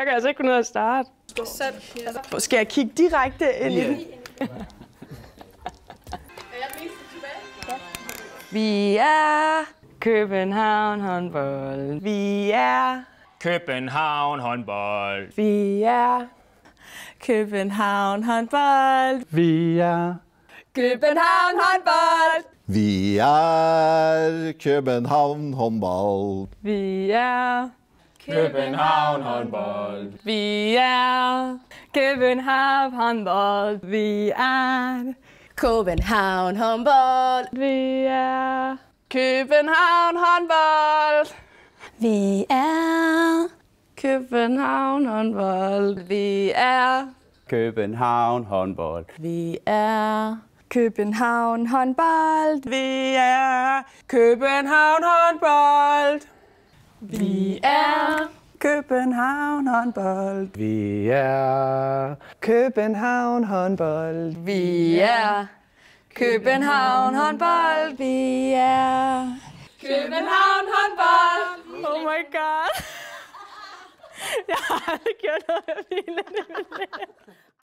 Jeg kan altså ikke finde ud af at starte. Skal jeg kigge direkte ind i den? Vi er København håndbold. Vi er København håndbold. Vi er København håndbold. Vi er København håndbold. Vi er København håndbold. Vi er København håndbold. Vi er København håndbold. Vi er København håndbold. Vi er København håndbold. Vi er København håndbold. Vi er København håndbold. Vi er København håndbold. Vi er København håndbold. Vi er København håndbold. Vi er København håndbold. Vi er København håndbold. Vi er København håndbold. Oh my god. Jeg har aldrig gjort noget, jeg ville.